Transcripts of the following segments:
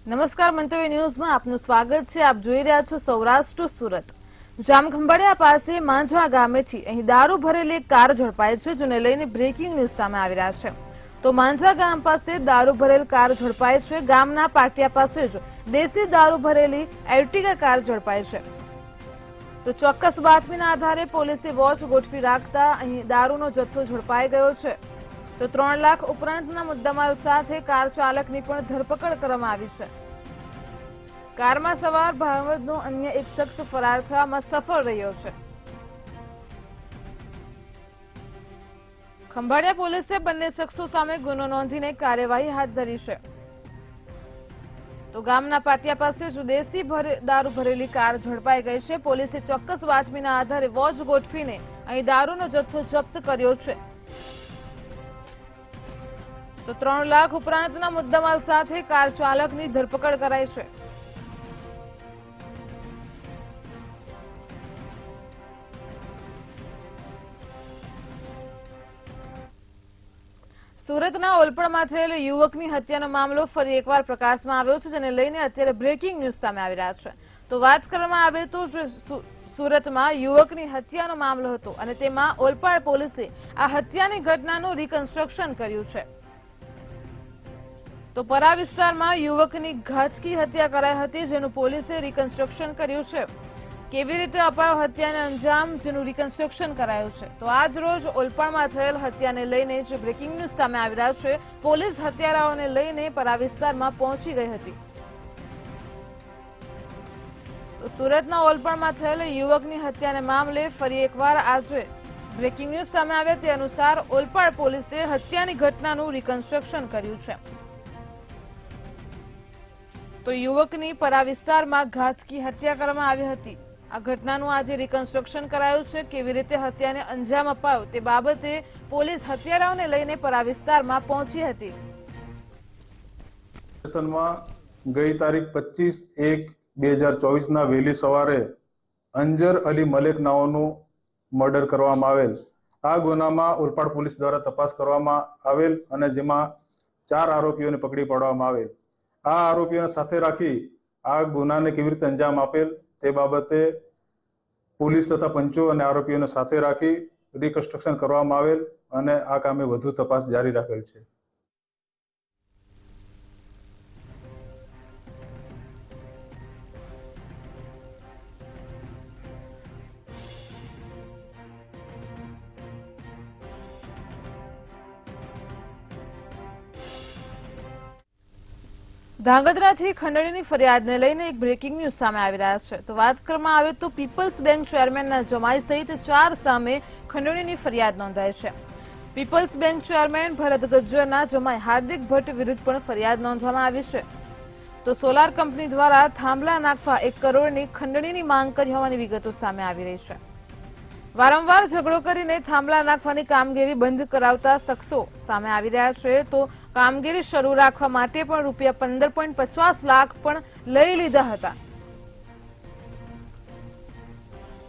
નમસ્કાર, મંતવ્ય ન્યૂઝમાં આપનું સ્વાગત છે। આપ જોઈ રહ્યા છો સૌરાષ્ટ્ર સુરત। જામખંભાળિયા પાસે માંજવા ગામેથી અહીં દારૂ ભરેલી એક કાર ઝડપાઈ છે, જેને લઈને બ્રેકિંગ ન્યૂઝ સામે આવી રહ્યા છે। તો માંજવા ગામ પાસે દારૂ ભરેલ કાર ઝડપાઈ છે। ગામના પાટિયા પાસે જ દેશી દારૂ ભરેલી એર્ટિગા કાર ઝડપાઈ છે। તો ચોક્કસ બાતમીના આધારે પોલીસે વોચ ગોઠવી રાખતા અહીં દારૂનો જથ્થો ઝડપાઈ ગયો છે। તો 3 લાખ ઉપરાંતના મુદ્દામાલ સાથે કાર ચાલકની પણ ધરપકડ કરવામાં આવી છે। કારમાં સવાર ભાવનગરનો અન્ય એક શખ્સ ફરાર થવામાં સફળ રહ્યો છે। ખંભાળિયા પોલીસે બંને શખ્સો સામે ગુનો નોંધીને કાર્યવાહી હાથ ધરી છે। તો ગામના પાટિયા પાસે જ દેશી દારૂ ભરેલી કાર ઝડપાઈ ગઈ છે। પોલીસે ચોક્કસ બાતમીના આધારે વોચ ગોઠવીને અહીં દારૂનો જથ્થો જપ્ત કર્યો છે। તો 3 લાખ ઉપરાંતના મુદ્દામાલ સાથે કાર ચાલકની ધરપકડ કરાઈ છે। સુરતના ઓલપણમાં થયેલ યુવકની હત્યાનો મામલો ફરી એકવાર પ્રકાશમાં આવ્યો છે, જેને લઈને અત્યારે બ્રેકિંગ ન્યૂઝ સામે આવી રહ્યા છે। તો વાત કરવામાં આવે તો સુરતમાં યુવકની હત્યાનો મામલો હતો અને તેમાં ઓલપાડ પોલીસે આ હત્યાની ઘટનાનું રિકન્સ્ટ્રક્શન કર્યું છે। તો પરા વિસ્તારમાં યુવકની ઘાતકી હત્યા કરાઈ હતી, જેનું પોલીસે રિકન્સ્ટ્રક્શન કર્યું છે। કેવી રીતે અપાયો હત્યાને અંજામ, જેનું રિકન્સ્ટ્રક્શન કરાયું છે। તો આજ રોજ ઓલપાડમાં થયેલ હત્યાને લઈને જે બ્રેકિંગ ન્યૂઝ સામે આવી રહ્યા છે, પોલીસ હત્યારાઓને લઈને પરા વિસ્તારમાં પહોંચી ગઈ હતી। તો સુરતના ઓલપાડમાં થયેલ યુવકની હત્યાના મામલે ફરી એકવાર આજે બ્રેકિંગ ન્યૂઝ સામે આવ્યા તે અનુસાર ઓલપાડ પોલીસે હત્યાની ઘટનાનું રિકન્સ્ટ્રક્શન કર્યું છે। તો યુવકની પરા વિસ્તારમાં ઘાતકી હત્યા કરવામાં આવી હતી। આ ઘટનાનું આજે રિકન્સ્ટ્રક્શન કરાયું છે। કેવી રીતે હત્યાને અંજામ અપાયો તે બાબતે પોલીસ હત્યારાઓને લઈને પરા વિસ્તારમાં પહોંચી હતી। ગઈ તારીખ 25/1/2024 ના વહેલી સવારે અંજર અલી મલેક નાઓનું મર્ડર કરવામાં આવેલ। આ ગુનામાં ઓલપાડ પોલીસ દ્વારા તપાસ કરવામાં આવેલ અને જેમાં 4 આરોપીઓને પકડી પાડવામાં આવેલ। આ આરોપીઓને સાથે રાખી આ ગુનાને કેવી રીતે અંજામ આપેલ તે બાબતે પોલીસ તથા પંચો અને આરોપીઓને સાથે રાખી રિકન્સ્ટ્રક્શન કરવામાં આવેલ અને આ કામે વધુ તપાસ જારી રાખેલ છે। ધાંગધ્રાથી ખંડણીની ફરિયાદને લઈને એક બ્રેકિંગ ન્યૂઝ સામે આવી રહ્યા છે। તો વાત કરવામાં આવે તો પીપલ્સ બેંક ચેરમેનના જમાઈ સહિત 4 સામે ખંડણીની ફરિયાદ નોંધાઈ છે। પીપલ્સ બેંક ચેરમેન ભરત ગજ્જરના જમાઈ હાર્દિક ભટ્ટ વિરુદ્ધ પણ ફરિયાદ નોંધવામાં આવી છે। તો સોલાર કંપની દ્વારા થાંભલા નાખવા 1 કરોડની ખંડણીની માંગ કરી હોવાની વિગતો સામે આવી રહી છે। વારંવાર ઝઘડો કરીને થાંભલા નાખવાની કામગીરી બંધ કરાવતા શખ્સો સામે આવી રહ્યા છે। તો કામગીરી શરૂ રાખવા માટે પણ રૂપિયા 15.50 લાખ પણ લઈ લીધા હતા।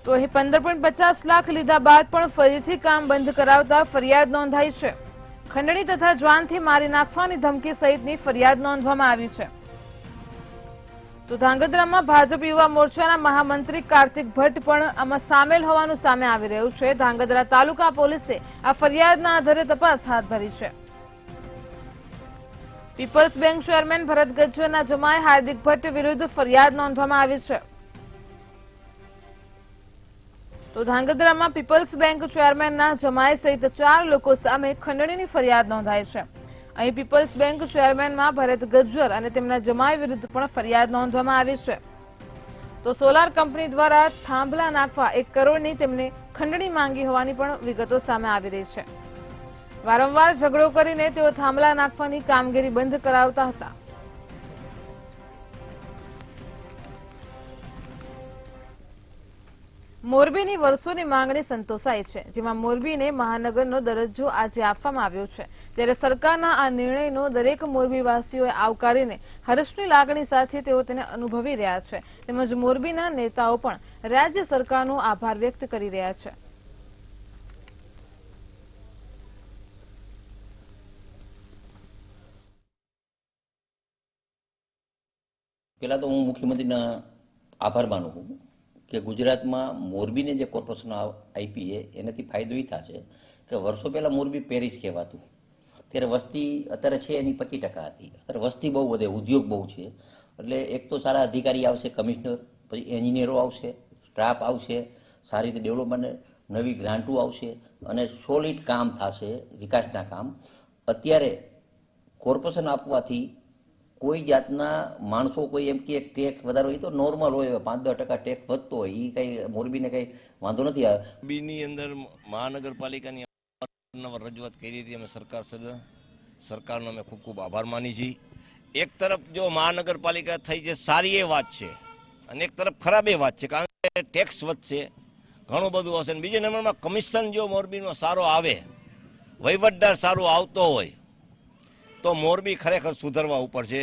તો અહીં 15.50 લાખ લીધા બાદ પણ ફરીથી કામ બંધ કરાવતા ફરિયાદ નોંધાઈ છે। ખંડણી તથા જ્વાનથી મારી નાખવાની ધમકી સહિતની ફરિયાદ નોંધવામાં આવી છે। તો ધાંગધ્રામાં ભાજપ યુવા મોરચાના મહામંત્રી કાર્તિક ભટ્ટ પણ આમાં સામેલ હોવાનું સામે આવી રહ્યું છે। ધાંગધ્રા તાલુકા પોલીસે આ ફરિયાદના આધારે તપાસ હાથ ધરી છે। પીપલ્સ બેંક ચેરમેન ભરત ગજ્જરના જમાઈ હાર્દિક ભટ્ટ વિરુદ્ધ ફરિયાદ નોંધવામાં આવી છે। તો ધાંગધ્રામાં પીપલ્સ બેંક ચેરમેનના જમાઈ સહિત 4 લોકો સામે ખંડણીની ફરિયાદ નોંધાઈ છે। અહીં પીપલ્સ બેંક ચેરમેનમાં ભરત ગજ્જર અને તેમના જમાઈ વિરુદ્ધ પણ ફરિયાદ નોંધવામાં આવી છે। તો સોલાર કંપની દ્વારા થાંભલા નાખવા 1 કરોડની તેમને ખંડણી માંગી હોવાની પણ વિગતો સામે આવી રહી છે। વારંવાર ઝઘડો કરીને તેઓ થાંભલા નાખવાની કામગીરી બંધ કરાવતા હતા। મોરબીની વર્ષોની માંગણી સંતોષાઈ છે, જેમાં મોરબીને મહાનગરનો દરજ્જો આજે આપવામાં આવ્યો છે। ત્યારે સરકારના આ નિર્ણયનો દરેક મોરબીવાસીઓએ આવકારીને હર્ષની લાગણી સાથે તેઓ તેને અનુભવી રહ્યા છે। તેમજ મોરબીના નેતાઓ પણ રાજ્ય સરકારનો આભાર વ્યક્ત કરી રહ્યા છે। પહેલાં તો હું મુખ્યમંત્રીના આભાર માનું છું કે ગુજરાતમાં મોરબીને જે કોર્પોરેશન આપી છે એનાથી ફાયદો એ થશે કે વર્ષો પહેલાં મોરબી પેરિસ કહેવાતું, ત્યારે વસ્તી અત્યારે છે એની 25% હતી. અત્યારે વસ્તી બહુ વધે, ઉદ્યોગ બહુ છે, એટલે એક તો સારા અધિકારી આવશે, કમિશનર, પછી એન્જિનિયરો આવશે, સ્ટાફ આવશે, સારી રીતે ડેવલપમેન્ટ, નવી ગ્રાન્ટો આવશે અને સોલિડ કામ થશે, વિકાસના કામ. અત્યારે કોર્પોરેશન આપવાથી કોઈ જાતના માણસો કોઈ એમ કે ટેક્સ વધારો એ તો નોર્મલ હોય, 5-10% ટેક્સ વધતો હોય, એ કંઈ મોરબીને કંઈ વાંધો નથી આવે. મોરબીની અંદર મહાનગરપાલિકાની અવારનવાર રજૂઆત કરી હતી અમે સરકારનો અમે ખૂબ ખૂબ આભાર માની છીએ. એક તરફ જો મહાનગરપાલિકા થઈ છે સારી એ વાત છે અને એક તરફ ખરાબ એ વાત છે, કારણ કે ટેક્સ વધશે, ઘણું બધું હશે. બીજા નંબરમાં કમિશન જો મોરબીનો સારો આવે, વહીવટદાર સારો આવતો હોય તો મોરબી ખરેખર સુધરવા ઉપર છે.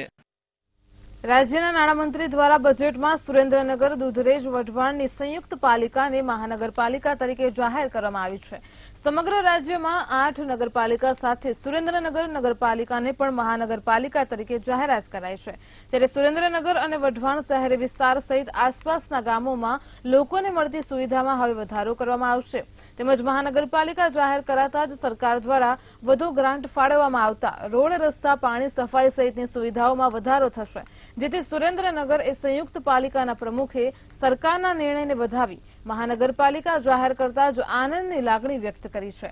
રાજ્યના નાણામંત્રી દ્વારા બજેટમાં સુરેન્દ્રનગર, દૂધરેજ, વઢવાણની સંયુક્ત પાલિકાને મહાનગરપાલિકા તરીકે જાહેર કરવામાં આવી છે. સમગ્ર રાજ્યમાં 8 નગરપાલિકા સાથે સુરેન્દ્રનગર નગરપાલિકાને પણ મહાનગરપાલિકા તરીકે જાહેરાત કરાઈ છે. ત્યારે સુરેન્દ્રનગર અને વઢવાણ શહેરી વિસ્તાર સહિત આસપાસના ગામોમાં લોકોને મળતી સુવિધામાં હવે વધારો કરવામાં આવશે. તેમજ મહાનગરપાલિકા જાહેર કરાતા જ સરકાર દ્વારા વધુ ગ્રાન્ટ ફાળવવામાં આવતા રોડ, રસ્તા, પાણી, સફાઈ સહિતની સુવિધાઓમાં વધારો થશે. જેથી સુરેન્દ્રનગર એ સંયુક્ત પાલિકાના પ્રમુખે સરકારના નિર્ણયને વધાવી મહાનગરપાલિકા જાહેર કરતા જ આનંદની લાગણી વ્યક્ત કરી છે.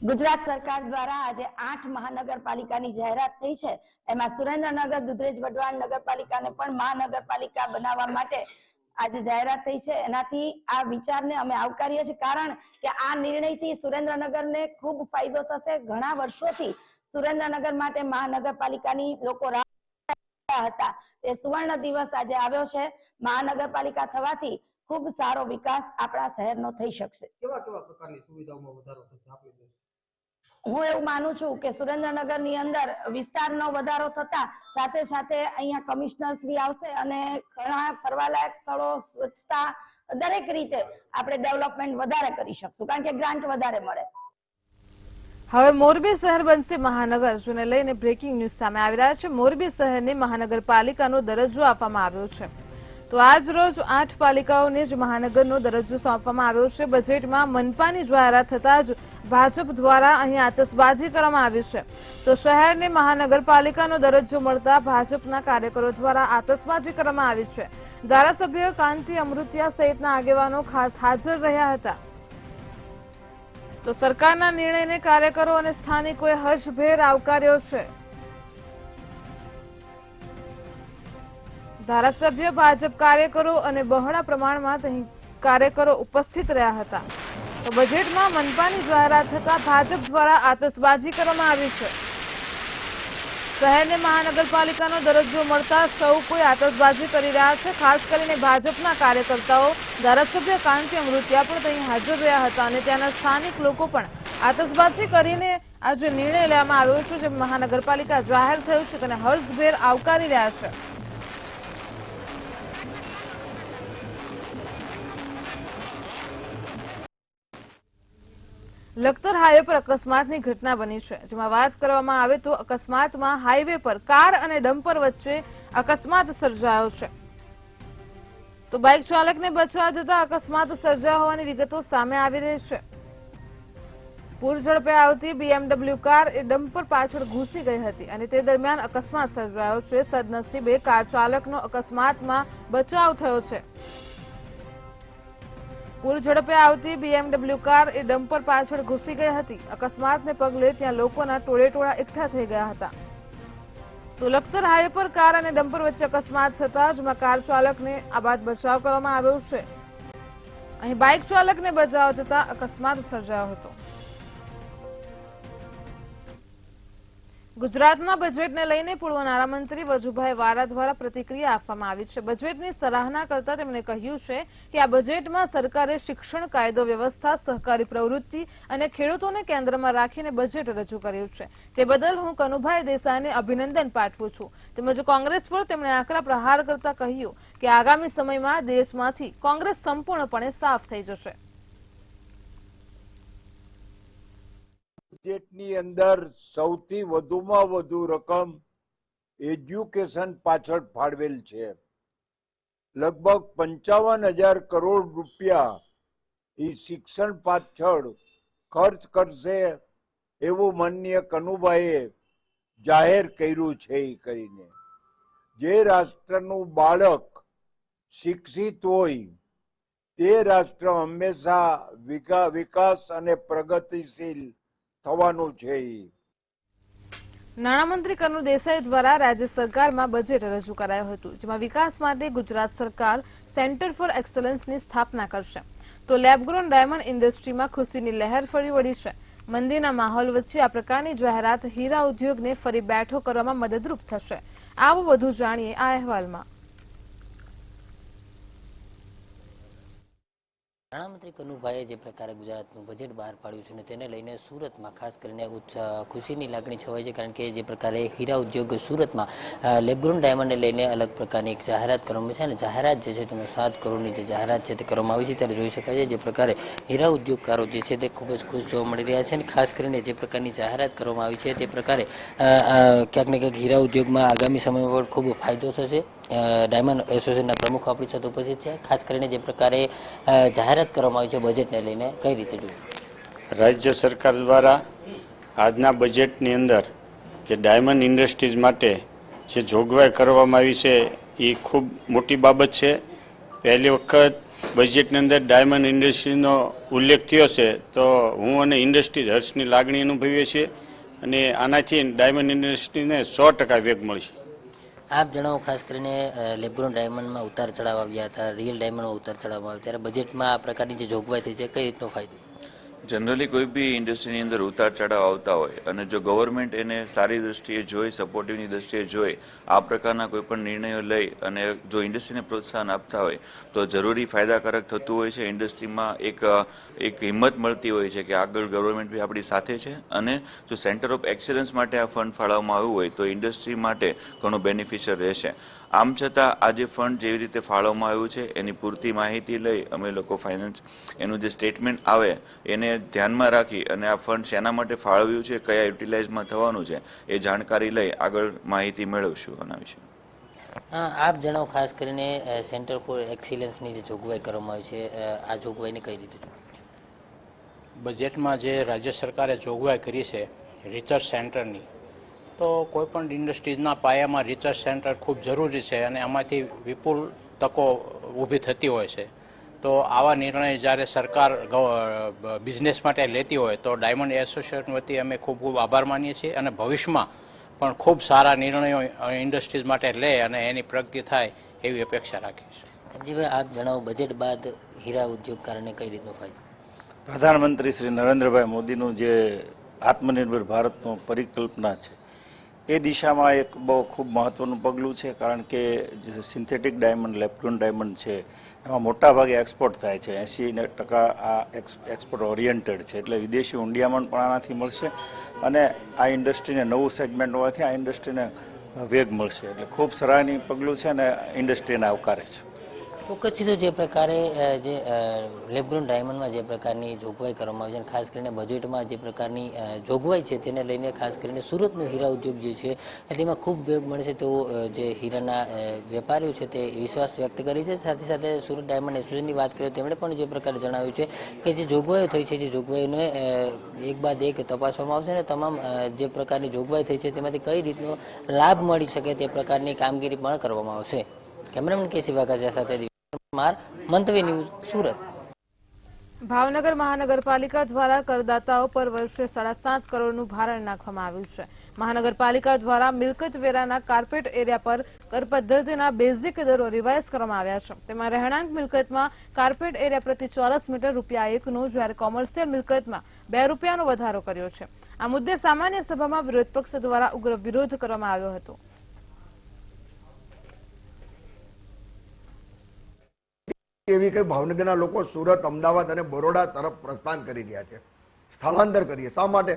ગુજરાત સરકાર દ્વારા આજે 8 મહાનગરપાલિકાની જાહેરાત થઈ છે. એમાં સુરેન્દ્રનગર, દૂધરેજ, વઢવાણ નગરપાલિકાને પણ મહાનગરપાલિકા બનાવવા માટે આજે જાહેરાત થઈ છે. એનાથી આ વિચારને અમે આવકારીએ છીએ, કારણ કે આ નિર્ણયથી સુરેન્દ્રનગરને ખૂબ ફાયદો થશે. ઘણા વર્ષોથી સુરેન્દ્રનગર માટે મહાનગરપાલિકાની લોકો રાહ હતા, એ સુવર્ણ દિવસ આજે આવ્યો છે. મહાનગરપાલિકા થવાથી ખૂબ સારો વિકાસ આપણા શહેરનો થઈ શકશે. કેવા પ્રકારની સુવિધાઓમાં વધારો થશે આપણી દેશ? હું એવું માનું છું કે સુરેન્દ્રનગરની અંદર વિસ્તારનો વધારો થતા સાથે સાથે અહીંયા કમિશનર શ્રી આવશે અને ઘણા ફરવાલાયક સ્થળો, સ્વચ્છતા, દરેક રીતે આપણે ડેવલપમેન્ટ વધારે કરી શકશું, કારણ કે ગ્રાન્ટ વધારે મળે. હવે મોરબી શહેર બનશે મહાનગર, જેને લઈને બ્રેકિંગ ન્યૂઝ સામે આવી રહ્યા છે. મોરબી શહેરને મહાનગરપાલિકાનો દરજ્જો આપવામાં આવ્યો છે. તો આજ રોજ 8 પાલિકાઓને જ મહાનગરનો દરજ્જો સોંપવામાં આવ્યો છે. બજેટમાં મનપાની જાહેરાત થતા જ ભાજપ દ્વારા અહીં આતશબાજી કરવામાં આવી છે. તો શહેરને મહાનગરપાલિકાનો દરજ્જો મળતા ભાજપના કાર્યકરો દ્વારા આતશબાજી કરવામાં આવી છે. ધારાસભ્ય કાંતિ અમૃતિયા સહિતના આગેવાનો ખાસ હાજર રહ્યા હતા. તો સરકારના નિર્ણયને કાર્યકરો અને સ્થાનિકોએ હર્ષભેર આવકાર્યો છે. ધારાસભ્ય, ભાજપ કાર્યકરો અને બહોળા પ્રમાણમાં અહીં કાર્યકરો ઉપસ્થિત રહ્યા હતા. તો બજેટમાં મનપાની જાહેરાત થતા ભાજપ દ્વારા આતશબાજી કરવામાં આવી છે. શહેરને મહાનગરપાલિકાનો દરજ્જો મળતા સૌ કોઈ આતશબાજી કરી રહ્યા છે. ખાસ કરીને ભાજપના કાર્યકર્તાઓ, ધારાસભ્ય કાંતિ અમૃતિયા પણ અહીં હાજર રહ્યા હતા અને ત્યાંના સ્થાનિક લોકો પણ આતશબાજી કરીને આ જે નિર્ણય લેવામાં આવ્યો છે, જે મહાનગરપાલિકા જાહેર થયું છે, તેને હર્ષભેર આવકારી રહ્યા છે. લખતર હાઈવે પર અકસ્માતની ઘટના બની છે, જેમાં વાત કરવામાં આવે તો અકસ્માતમાં હાઈવે પર કાર અને ડમ્પર વચ્ચે અકસ્માત સર્જાયો છે. તો બાઇક ચાલકને બચવા જતા અકસ્માત સર્જાયો હોવાની વિગતો સામે આવી રહી છે. પૂર ઝડપે આવતી BMW કાર એ ડમ્પર પાછળ ઘૂસી ગઈ હતી અને તે દરમિયાન અકસ્માત સર્જાયો છે. સદનસીબે કાર ચાલકનો અકસ્માતમાં બચાવ થયો છે. પૂર ઝડપે આવતી BMW કાર એ ડમ્પર પાછળ ઘૂસી ગઈ હતી. અકસ્માતને પગલે ત્યાં લોકોના ટોળેટોળા એકઠા થઈ ગયા હતા. તો લખતર હાઈવે પર કાર અને ડમ્પર વચ્ચે અકસ્માત થતા જેમાં કાર ચાલકને આ બાદ બચાવ કરવામાં આવ્યો છે. અહીં બાઇક ચાલકને બચાવ થતા અકસ્માત સર્જાયો હતો. ગુજરાતના બજેટને લઈને પૂર્વ નાણામંત્રી વજુભાઈ વાળા દ્વારા પ્રતિક્રિયા આપવામાં આવી છે. બજેટની સરાહના કરતા તેમણે કહ્યું છે કે આ બજેટમાં સરકારે શિક્ષણ, કાયદો વ્યવસ્થા, સહકારી પ્રવૃત્તિ અને ખેડૂતોને કેન્દ્રમાં રાખીને બજેટ રજૂ કર્યું છે. તે બદલ હું કનુભાઈ દેસાઈને અભિનંદન પાઠવું છું. તેમજ કોંગ્રેસ પર તેમણે આકરા પ્રહાર કરતા કહ્યું કે આગામી સમયમાં દેશમાંથી કોંગ્રેસ સંપૂર્ણપણે સાફ થઈ જશે. બજેટની અંદર સૌથી વધુમાં વધુ રકમ એજ્યુકેશન પાછળ ફાળવેલ છે. લગભગ 55,000 કરોડ રૂપિયા એ શિક્ષણ પાછળ ખર્ચ કરશે એવું માનનીય કનુભાઈએ જાહેર કર્યું છે. એ કરીને જે રાષ્ટ્રનું બાળક શિક્ષિત હોય તે રાષ્ટ્ર હંમેશા વિકાસ અને પ્રગતિશીલ થવાનું છે. નાણામંત્રી કનુ દેસાઈ દ્વારા રાજ્ય સરકારમાં બજેટ રજૂ કરાયું હતું, જેમાં વિકાસ માટે ગુજરાત સરકાર સેન્ટર ફોર એક્સલન્સની સ્થાપના કરશે. તો લેબગ્રોન ડાયમંડ ઇન્ડસ્ટ્રીમાં ખુશીની લહેર ફરી વળી છે. મંદીના માહોલ વચ્ચે આ પ્રકારની જાહેરાત હીરા ઉદ્યોગને ફરી બેઠો કરવામાં મદદરૂપ થશે. આવું વધુ જાણીએ આ અહેવાલમાં. નાણામંત્રી કનુભાઈએ જે પ્રકારે ગુજરાતનું બજેટ બહાર પાડ્યું છે અને તેને લઈને સુરતમાં ખાસ કરીને ખુશીની લાગણી છવાઈ છે, કારણ કે જે પ્રકારે હીરા ઉદ્યોગ સુરતમાં લેબગ્રોન ડાયમંડને લઈને અલગ પ્રકારની એક જાહેરાત કરવામાં છે અને જાહેરાત જે છે તેમાં 7 કરોડની જે જાહેરાત છે તે કરવામાં આવી છે. ત્યારે જોઈ શકાય છે જે પ્રકારે હીરા ઉદ્યોગકારો જે છે તે ખૂબ જ ખુશ જોવા મળી રહ્યા છે અને ખાસ કરીને જે પ્રકારની જાહેરાત કરવામાં આવી છે તે પ્રકારે ક્યાંક ને ક્યાંક હીરા ઉદ્યોગમાં આગામી સમયમાં પણ ખૂબ ફાયદો થશે. ડાયમંડ એસોસિએશનના પ્રમુખ આપણી સાથે ઉપસ્થિત છે. ખાસ કરીને જે પ્રકારે જાહેરાત કરવામાં આવી છે બજેટને લઈને કઈ રીતે જોયું? રાજ્ય સરકાર દ્વારા આજના બજેટની અંદર જે ડાયમંડ ઇન્ડસ્ટ્રીઝ માટે જે જોગવાઈ કરવામાં આવી છે એ ખૂબ મોટી બાબત છે. પહેલી વખત બજેટની અંદર ડાયમંડ ઇન્ડસ્ટ્રીનો ઉલ્લેખ થયો છે તો હું અને ઇન્ડસ્ટ્રીઝ હર્ષની લાગણી અનુભવીએ છીએ અને આનાથી ડાયમંડ ઇન્ડસ્ટ્રીને 100% વેગ મળશે. આપ જણાવો, ખાસ કરીને લેબગ્રોન ડાયમંડમાં ઉતાર ચઢાવ આવ્યા હતા, રિયલ ડાયમંડમાં ઉતાર ચઢાવ આવ્યા, ત્યારે બજેટમાં આ પ્રકારની જે જોગવાઈ થઈ છે કઈ રીતનો ફાયદો? જનરલી કોઈ બી ઇન્ડસ્ટ્રીની અંદર ઉતાર ચઢાવ આવતા હોય અને જો ગવર્મેન્ટ એને સારી દ્રષ્ટિએ જોઈ, સપોર્ટિવની દ્રષ્ટિએ જોઈ આ પ્રકારના કોઈ પણ નિર્ણયો લઈ અને જો ઇન્ડસ્ટ્રીને પ્રોત્સાહન આપતા હોય તો જરૂરી ફાયદાકારક થતું હોય છે. ઇન્ડસ્ટ્રીમાં એક હિંમત મળતી હોય છે કે આગળ ગવર્મેન્ટ બી આપણી સાથે છે અને જો સેન્ટર ઓફ એક્સલન્સ માટે આ ફંડ ફાળવવામાં આવ્યું હોય તો ઇન્ડસ્ટ્રી માટે ઘણું બેનિફિશિયલ રહેશે. આમ છતાં આ જે ફંડ જેવી રીતે ફાળવવામાં આવ્યું છે એની પૂરતી માહિતી લઈ અમે લોકો ફાઇનાન્સ એનું જે સ્ટેટમેન્ટ આવે એને ધ્યાનમાં રાખી અને આ ફંડ શેના માટે ફાળવ્યું છે, કયા યુટિલાઇઝમાં થવાનું છે એ જાણકારી લઈ આગળ માહિતી મેળવશું આના વિશે. આપ જણાવો, ખાસ કરીને સેન્ટર ફોર એક્સિલન્સની જે જોગવાઈ કરવામાં આવી છે આ જોગવાઈને કઈ રીતે? બજેટમાં જે રાજ્ય સરકારે જોગવાઈ કરી છે રિસર્ચ સેન્ટરની, તો કોઈપણ ઇન્ડસ્ટ્રીઝના પાયામાં રિસર્ચ સેન્ટર ખૂબ જરૂરી છે અને આમાંથી વિપુલ તકો ઊભી થતી હોય છે. તો આવા નિર્ણય જ્યારે સરકાર બિઝનેસ માટે લેતી હોય તો ડાયમંડ એસોસિએશન વતી અમે ખૂબ ખૂબ આભાર માનીએ છીએ અને ભવિષ્યમાં પણ ખૂબ સારા નિર્ણયો ઇન્ડસ્ટ્રીઝ માટે લે અને એની પ્રગતિ થાય એવી અપેક્ષા રાખીશું. સંજીવભાઈ, આપ જણાવો, બજેટ બાદ હીરા ઉદ્યોગ કારણે કઈ રીતનો ફાયદો? પ્રધાનમંત્રી શ્રી નરેન્દ્રભાઈ મોદીનું જે આત્મનિર્ભર ભારતનો પરિકલ્પના છે એ દિશામાં એક બહુ ખૂબ મહત્વનું પગલું છે, કારણ કે જે સિન્થેટિક ડાયમંડ, લેબગ્રોન ડાયમંડ છે એમાં મોટા ભાગે એક્સપોર્ટ થાય છે. 80% આ એક્સપોર્ટ ઓરિએન્ટેડ છે, એટલે વિદેશી ઊંડિયામણ પણ આનાથી મળશે અને આ ઇન્ડસ્ટ્રીને નવું સેગમેન્ટ હોવાથી આ ઇન્ડસ્ટ્રીને વેગ મળશે. એટલે ખૂબ સરાહનીય પગલું છે અને ઇન્ડસ્ટ્રીને આવકારે છે. ચોક્કસથી તો જે પ્રકારે જે લેબગ્રોન ડાયમંડમાં જે પ્રકારની જોગવાઈ કરવામાં આવી છે, ખાસ કરીને બજેટમાં જે પ્રકારની જોગવાઈ છે તેને લઈને ખાસ કરીને સુરતનો હીરા ઉદ્યોગ જે છે તેમાં ખૂબ વેગ મળશે તેવો જે હીરાના વેપારીઓ છે તે વિશ્વાસ વ્યક્ત કરી છે. સાથે સાથે સુરત ડાયમંડ એસોસિએશનની વાત કરીએ તેમણે પણ જે પ્રકારે જણાવ્યું છે કે જે જોગવાઈઓ થઈ છે તે જોગવાઈઓને એક બાદ એક તપાસવામાં આવશે અને તમામ જે પ્રકારની જોગવાઈ થઈ છે તેમાંથી કઈ રીતનો લાભ મળી શકે તે પ્રકારની કામગીરી પણ કરવામાં આવશે. કેમેરામેન કેસી વાઘાજા સાથે મંતવ્ય ન્યૂઝ, સુરત. ભાવનગર મહાનગરપાલિકા દ્વારા કરદાતાઓ પર વર્ષે 7.5 કરોડનું ભારણ નાખવામાં આવ્યું છે. મહાનગરપાલિકા દ્વારા મિલકત વેરાના કાર્પેટ એરિયા પર કર પદ્ધતિના બેઝિક દરો રિવાઇઝ કરવામાં આવ્યા છે. તેમાં રહેણાંક મિલકતમાં કાર્પેટ એરિયા પ્રતિ ચોરસ મીટર ₹1નો, જ્યારે કોમર્શિયલ મિલકતમાં ₹2નો વધારો કર્યો છે. આ મુદ્દે સામાન્ય સભામાં વિરોધ પક્ષ દ્વારા ઉગ્ર વિરોધ કરવામાં આવ્યો હતો. એવી કે ભાવનગરના લોકો સુરત, અમદાવાદ અને બરોડા તરફ પ્રસ્થાન કરી રહ્યા છે, સ્થળાંતર કરીએ. શા માટે?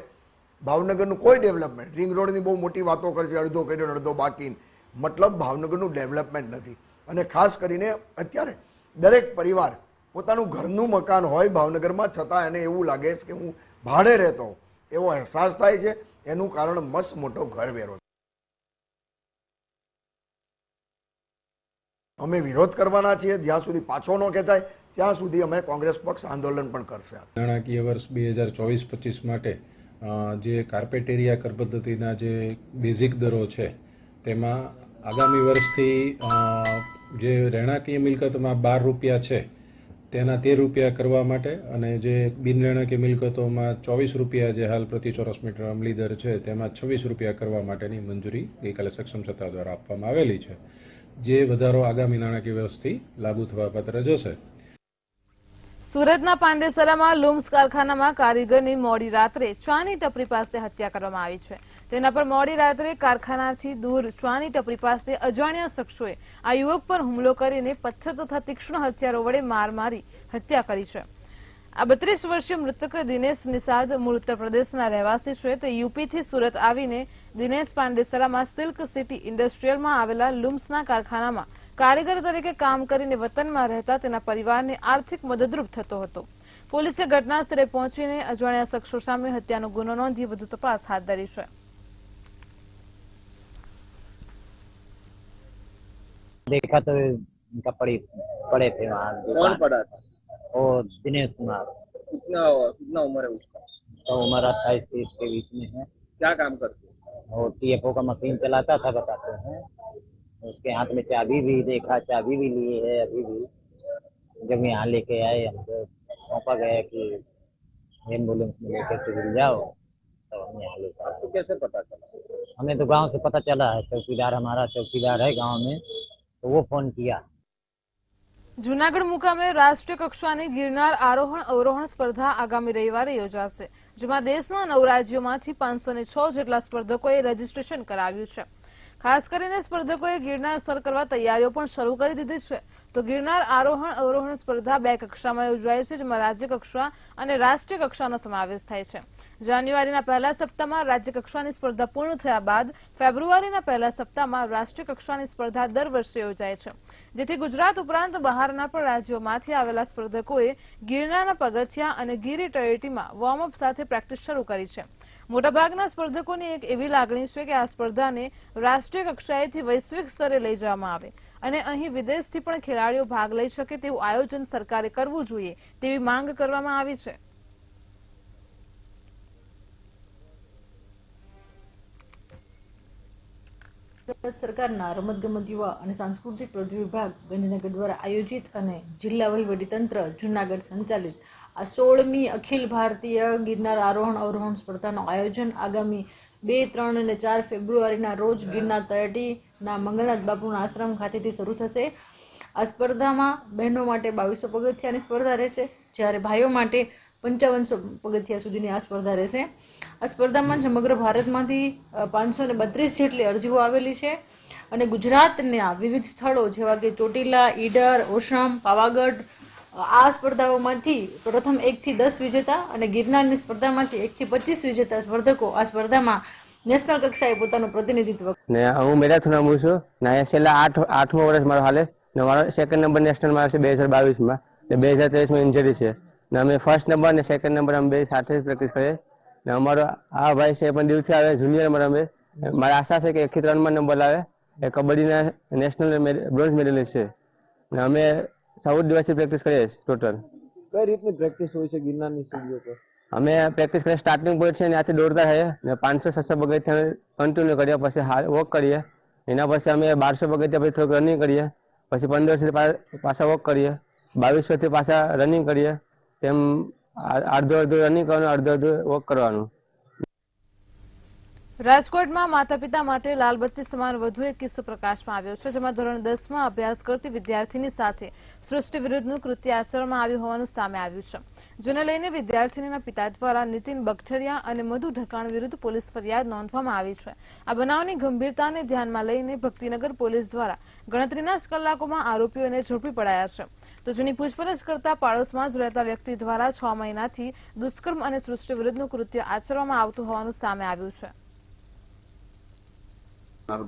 ભાવનગરનું કોઈ ડેવલપમેન્ટ, રિંગ રોડની બહુ મોટી વાતો કરે છે, અડધો કર્યો અડધો બાકી, મતલબ ભાવનગરનું ડેવલપમેન્ટ નથી. અને ખાસ કરીને અત્યારે દરેક પરિવાર પોતાનું ઘરનું મકાન હોય ભાવનગરમાં, છતાં એને એવું લાગે છે કે હું ભાડે રહેતો એવો અહેસાસ થાય છે. એનું કારણ મસ્ત મોટો ઘર વેરો. અમે વિરોધ કરવાના છીએ. જ્યાં સુધી પાછો ન ખેંચાય ત્યાં સુધી અમે કોંગ્રેસ પક્ષ આંદોલન પણ કરશે. નાણાકીય વર્ષ 2024-25 માટે જે કાર્પેટ એરિયા કર પદ્ધતિના જે બેઝિક દરો છે તેમાં આગામી વર્ષથી જે રહેણાંકીય મિલકતોમાં 12 રૂપિયા છે તેના 13 રૂપિયા કરવા માટે અને જે બિન રહેણાંકીય મિલકતોમાં 24 રૂપિયા જે હાલ પ્રતિ ચોરસ મીટર અમલી દર છે તેમાં 26 રૂપિયા કરવા માટેની મંજૂરી ગઈકાલે સક્ષમ સત્તા દ્વારા આપવામાં આવેલી છે, જે વધારો આગામી નાણાકીય વર્ષથી લાગુ થવા પાત્ર જશે. સુરતના પાંડેસરામાં લૂમ્સ કારખાનામાં કારીગરની મોડી રાત્રે ચાની ટપરી પાસે હત્યા કરવામાં આવી છે. તેના પર મોડી રાત્રે કારખાનાથી દૂર ચાની ટપરી પાસે અજાણ્યા શખ્સોએ આ યુવક પર હુમલો કરીને પથ્થર તથા તીક્ષ્ણ હથિયારો વડે માર મારી હત્યા કરી છે. આ 32 વર્ષીય મૃતક દિનેશ નિષાદ મૂળ ઉત્તર પ્રદેશના રહેવાસી છે. તે યુપીથી સુરત આવીને દિનેશ પાંડેસરામાં સિલ્ક સિટી ઇન્ડસ્ટ્રીયલમાં આવેલા લૂમ્સના કારખાનામાં કારીગર તરીકે કામ કરીને વતનમાં રહેતા તેના પરિવારને આર્થિક મદદરૂપ થતો હતો. પોલીસે ઘટના સ્થળે પહોંચીને અજાણ્યા શખ્સો સામે હત્યાનો ગુનો નોંધી વધુ તપાસ હાથ ધરી છે. देखा तो इनका पड़े थे वहाँ. कौन पड़ा था? वो दिनेश कुमार. कितना उम्र है उसका? उसका उम्र 28-30 के बीच में है. क्या काम करते हैं? वो TFO का मशीन चलाता था बताते हैं. उसके हाथ में चाबी भी देखा, चाबी भी लिए है अभी भी. जब यहाँ लेके आए हमको सौंपा गया कि एम्बुलेंस में लेके सिविल जाओ, तो हम यहाँ लेकर आए. तो कैसे पता चला? हमें तो गांव से पता चला है. चौकीदार हमारा चौकीदार है गांव में, तो वो फोन किया. જૂનાગઢ મુકામે રાષ્ટ્રીય કક્ષાની ગિરનાર આરોહણ અવરોહણ સ્પર્ધા આગામી રવિવારે યોજાશે, જેમાં દેશના 9 રાજ્યોમાંથી 506 જેટલા સ્પર્ધકોએ રજીસ્ટ્રેશન કરાવ્યું છે. ખાસ કરીને સ્પર્ધકોએ ગિરનાર સર કરવા તૈયારીઓ પણ શરૂ કરી દીધી છે. તો ગિરનાર આરોહણ અવરોહણ સ્પર્ધા 2 કક્ષામાં યોજાય છે, જેમાં રાજ્ય કક્ષા અને રાષ્ટ્રીય કક્ષાનો સમાવેશ થાય છે. જાન્યુઆરીના પહેલા સપ્તાહમાં રાજ્ય કક્ષાની સ્પર્ધા પૂર્ણ થયા બાદ ફેબ્રુઆરીના પહેલા સપ્તાહમાં રાષ્ટ્રીય કક્ષાની સ્પર્ધા દર વર્ષે યોજાય છે, જેથી ગુજરાત ઉપરાંત બહારના પણ રાજ્યોમાંથી આવેલા સ્પર્ધકોએ ગિરનારના પગથિયા અને ગીરી તળેટીમાં વોર્મઅપ સાથે પ્રેક્ટિસ શરૂ કરી છે. મોટાભાગના સ્પર્ધકોની એક એવી લાગણી છે કે આ સ્પર્ધાને રાષ્ટ્રીય કક્ષાએથી વૈશ્વિક સ્તરે લઈ જવામાં આવે અને અહીં વિદેશથી પણ ખેલાડીઓ ભાગ લઈ શકે તેવું આયોજન સરકારે કરવું જોઈએ તેવી માંગ કરવામાં આવી છે. ગુજરાત સરકારના રમતગમત યુવા અને સાંસ્કૃતિક પ્રવૃત્તિ વિભાગ ગાંધીનગર દ્વારા આયોજિત અને જિલ્લા વહીવટીતંત્ર જૂનાગઢ સંચાલિત આ 16મી અખિલ ભારતીય ગિરનાર આરોહણ અવરોહણ સ્પર્ધાનું આયોજન આગામી 2, 3 અને 4 ફેબ્રુઆરીના રોજ ગિરનાર તળેટીના મંગળનાથ બાપુના આશ્રમ ખાતેથી શરૂ થશે. આ સ્પર્ધામાં બહેનો માટે 2200 પગથિયાની સ્પર્ધા રહેશે, જ્યારે ભાઈઓ માટે 5500 પગથિયા સુધીની આ સ્પર્ધા રહેશે. આ સ્પર્ધામાં સમગ્ર ભારતમાંથી 532 જેટલી અરજીઓ આવેલી છે અને ગુજરાતના વિવિધ સ્થળો જેવા કે ચોટીલા, ઈડર, ઓશમ, પાવાગઢ આ સ્પર્ધાઓમાંથી પ્રથમ 1 થી 10 વિજેતા અને ગિરનારની સ્પર્ધામાંથી 1 થી 25 વિજેતા સ્પર્ધકો આ સ્પર્ધામાં નેશનલ કક્ષાએ પોતાનું પ્રતિનિધિત્વ. ને હું મેરાથોન રમું છું ને છેલ્લા 8મો વર્ષ મારો હાલે ને મારો સેકન્ડ નંબર નેશનલમાં આવશે 2022માં ને 2023માં ઇન્જરી છે ને અમે ફર્સ્ટ નંબર ને સેકન્ડ નંબર અમે બે સાથે જ પ્રેક્ટિસ કરીએ ને અમારો આ ભાઈ છે પણ દિવસે આવે જુનિયરમાં રમે. મારી આશા છે કે 1 થી 3માં નંબર લાવે. એ કબડ્ડીના નેશનલ બ્રોન્ઝ મેડલિસ્ટ છે ને અમે 14 દિવસથી પ્રેક્ટિસ કરીએ ટોટલ. કઈ રીતની પ્રેક્ટિસ હોય છે ગિરનારની સીડીઓ પર? અમે પ્રેક્ટિસ કરીએ સ્ટાર્ટિંગ પોઈન્ટ છે ત્યાંથી દોડતા થઈએ ને 500-600 પગથિયા કન્ટિન્યુ કરીએ, પછી વોક કરીએ, એના પછી અમે 1200 પગથિયા પછી થોડુંક રનિંગ કરીએ, પછી 1500 પાછા વોક કરીએ, 2200 પાછા રનિંગ કરીએ. તેમ અડધો રનિંગ કરવાનું, અડધો વોક કરવાનું. રાજકોટમાં માતા પિતા માટે લાલબત્તી સમાન વધુ એક કિસ્સો પ્રકાશમાં આવ્યો છે, જેમાં ધોરણ 10માં અભ્યાસ કરતી વિદ્યાર્થીની સાથે સૃષ્ટિ વિરુદ્ધનું કૃત્ય આચરવામાં આવ્યું હોવાનું સામે આવ્યું છે, જેને લઈને વિદ્યાર્થીનીના પિતા દ્વારા નીતિન બગઠરિયા અને મધુ ઢકાણ વિરુદ્ધ પોલીસ ફરિયાદ નોંધવામાં આવી છે. આ બનાવની ગંભીરતાને ધ્યાનમાં લઈને ભક્તિનગર પોલીસ દ્વારા ગણતરીના જ કલાકોમાં આરોપીઓને ઝડપી પડાયા છે. તો જેની પૂછપરછ કરતા પાડોશમાં જ રહેતા વ્યક્તિ દ્વારા 6 મહિનાથી દુષ્કર્મ અને સૃષ્ટિ વિરુદ્ધનું કૃત્ય આચરવામાં આવતું હોવાનું સામે આવ્યું છે.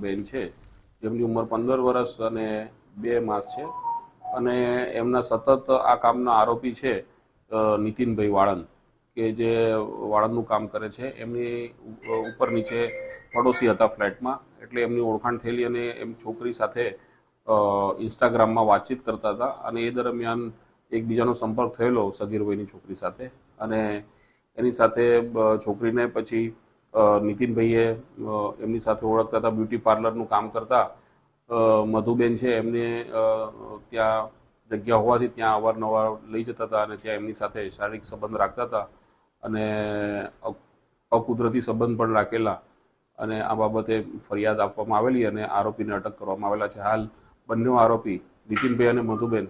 બેન છે જેમની ઉંમર 15 વર્ષ અને 2 માસ છે અને એમના સતત આ કામના આરોપી છે નીતિનભાઈ વાળંદ કે જે વાળંદનું કામ કરે છે. એમની ઉપર નીચે પડોશી હતા ફ્લેટમાં, એટલે એમની ઓળખાણ થયેલી અને એમ છોકરી સાથે ઇન્સ્ટાગ્રામમાં વાતચીત કરતા હતા અને એ દરમિયાન એકબીજાનો સંપર્ક થયેલો સગીર વયની છોકરી સાથે અને એની સાથે છોકરીને પછી નીતિનભાઈએ એમની સાથે ઓળખતા હતા, બ્યુટી પાર્લરનું કામ કરતા મધુબેન છે એમને ત્યાં જગ્યા હોવાથી ત્યાં અવારનવાર લઈ જતા હતા અને ત્યાં એમની સાથે શારીરિક સંબંધ રાખતા હતા અને અકુદરતી સંબંધ પણ રાખેલા અને આ બાબતે ફરિયાદ આપવામાં આવેલી અને આરોપીને અટક કરવામાં આવેલા છે. હાલ બંને આરોપી નીતિનભાઈ અને મધુબેન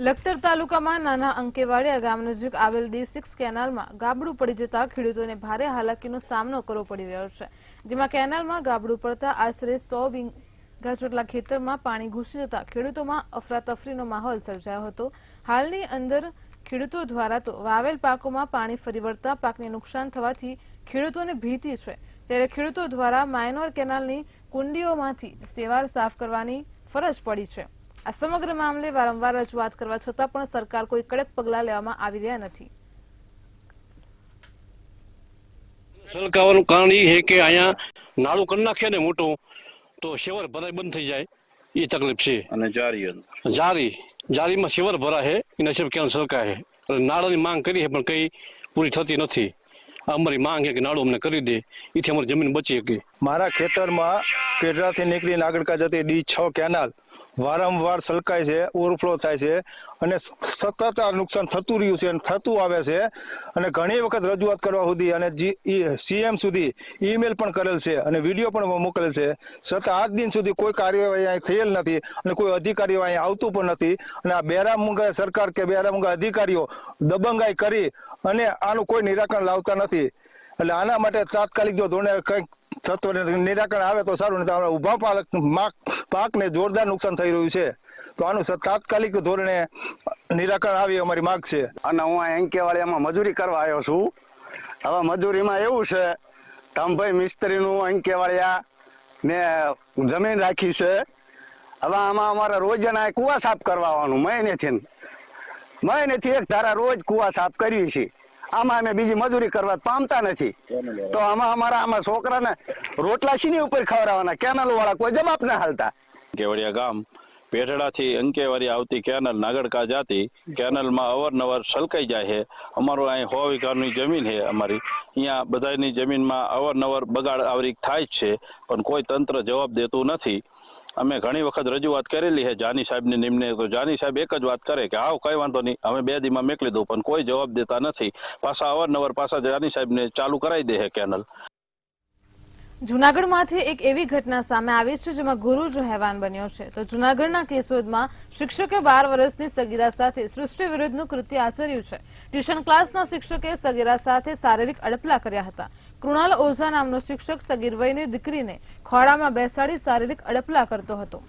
લખતર તાલુકામાં નાના અંકેવાડિયા ગામ નજીક આવેલ D6 કેનાલમાં ગાબડું પડી જતા ખેડૂતોને ભારે હાલાકીનો સામનો કરવો પડી રહ્યો છે. જેમાં કેનાલમાં ગાબડું પડતા આશરે 100 વીઘા જેટલા ખેતરમાં પાણી ઘૂસી જતા ખેડૂતોમાં અફરાતફરીનો માહોલ સર્જાયો હતો. હાલની અંદર ખેડૂતો દ્વારા તો વાવેલ પાકોમાં પાણી ફરી વળતા પાકને નુકસાન થવાથી ખેડૂતોને ભીતિ છે. ત્યારે ખેડૂતો દ્વારા માયનોર કેનાલની કુંડીઓમાંથી સેવાર સાફ કરવાની ફરજ પડી છે. આ સમગ્ર મામલે વારંવાર રજૂઆત કરવા છતાં પણ સરકાર કોઈ કડક પગલાં લેવામાં આવી રહ્યા નથી. છલકાવાનું કારણ એ છે કે અહીંયા નાળું કરી નાખીએ ને મોટું તો શેવર ભરાય બંધ થઈ જાય એ તકલીફ છે. અને જારીમાં શેવર ભરાય છે એના સિવાય ક્યાં છલકાય છે. નાળાની માંગ કરી છે પણ કઈ પૂરી થતી નથી. અમારી માંગ છે કે નાળું અમને કરી દે, એથી અમારી જમીન બચી શકે. મારા ખેતરમાં પેઢાથી નીકળીને આગળ જતી D6 કેનાલ વારંવાર છલકાય છે, ઓવરફ્લો થાય છે અને સતત આ નુકસાન થતું રહ્યું છે અને થતું આવે છે અને ઘણી વખત રજૂઆત કરવા સુધી અને CM સુધી ઈમેલ પણ કરેલ છે અને વિડીયો પણ મોકલેલ છે, છતાં આજ દિન સુધી કોઈ કાર્યવાહી અહીં થયેલ નથી અને કોઈ અધિકારીઓ અહીં આવતું પણ નથી. અને આ બેરામુંગા સરકાર કે બેરામુંગા અધિકારીઓ દબંગાઈ કરી અને આનું કોઈ નિરાકરણ લાવતા નથી. એટલે આના માટે તાત્કાલિક જો ધોરણે કંઈક નિરાકરણ આવે તો સારું. નથી ઉભા પાકને જોરદાર નુકસાન થઈ રહ્યું છે, તો આનું તાત્કાલિક ધોરણે નિરાકરણ આવે અમારી માંગ છે. અને હું આ અંકેવાડિયામાં મજૂરી કરવા આવ્યો છું. હવે મજૂરીમાં એવું છે, તમભાઈ મિસ્ત્રીનું અંકેવાડિયા ને જમીન રાખી છે. હવે આમાં અમારે રોજના કુવા સાફ કરવાનું મહિનેથી એક ધારા રોજ કુવા સાફ કરીએ છીએ. આમાં અમે બીજી મજૂરી કરવા પામતા નથી. તો આમાં છોકરાને રોટલા સીની ઉપર ખવડાવવાના, કેનાલ વાળા કોઈ જવાબ ના હાલતા. અંકેવાડિયા ગામ પેઢડાથી અંકેવાડી આવતી કેનાલ નાગડકા જાતી કેનાલમાં અવારનવાર છલકાઈ જાય છે. અમારું અહીં 100 વીઘાની જમીન છે. અમારી અહીંયા બધાની જમીનમાં અવારનવાર બગાડ આવરી થાય જ છે, પણ કોઈ તંત્ર જવાબ દેતું નથી. અમે ઘણી વખત રજૂઆત કરેલી છે જાની સાહેબની નિમને, તો જાની સાહેબ એક જ વાત કરે કે આવ કઈ વાંધો નહીં, અમે 2 દીમાં મોકલી દઉં, પણ કોઈ જવાબ દેતા નથી. પાછા અવારનવાર જાની સાહેબને ચાલુ કરાવી દે છે કેનાલ. જૂનાગઢમાંથી એક એવી ઘટના સામે આવી છે જેમાં ગુરુ જ હેવાન બન્યો છે. તો જૂનાગઢના કેશોદમાં શિક્ષકે 12 વર્ષની સગીરા સાથે સૃષ્ટિ વિરુદ્ધનું કૃત્ય આચર્યું છે. ટ્યુશન ક્લાસના શિક્ષકે સગીરા સાથે શારીરિક અડપલા કર્યા હતા. કૃણાલ ઓઝા નામનો શિક્ષક સગીર વયની દીકરીને ખોળામાં બેસાડી શારીરિક અડપલા કરતો હતો.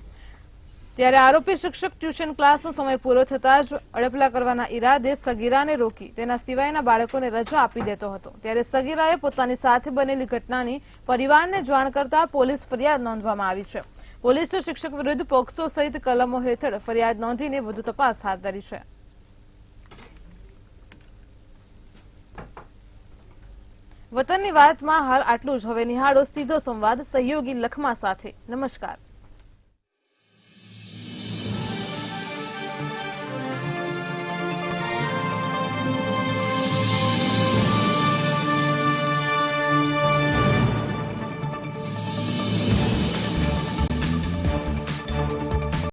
ત્યારે આરોપી શિક્ષક ટ્યુશન ક્લાસનો સમય પૂરો થતાં જ અડપલા કરવાના ઈરાદે સગીરાને રોકી તેના સિવાયના બાળકોને રજા આપી દેતો હતો. ત્યારે સગીરાએ પોતાની સાથે બનેલી ઘટનાની પરિવારને જાણ કરતા પોલીસ ફરિયાદ નોંધવામાં આવી છે. પોલીસે શિક્ષક વિરુદ્ધ પોક્સો સહિત કલમો હેઠળ ફરિયાદ નોંધીને વધુ તપાસ હાથ ધરી છે. વતનની વાતમાં હાલ આટલું જ. હવે નિહાળો સીધો સંવાદ સહયોગી લખમા સાથે. નમસ્કાર.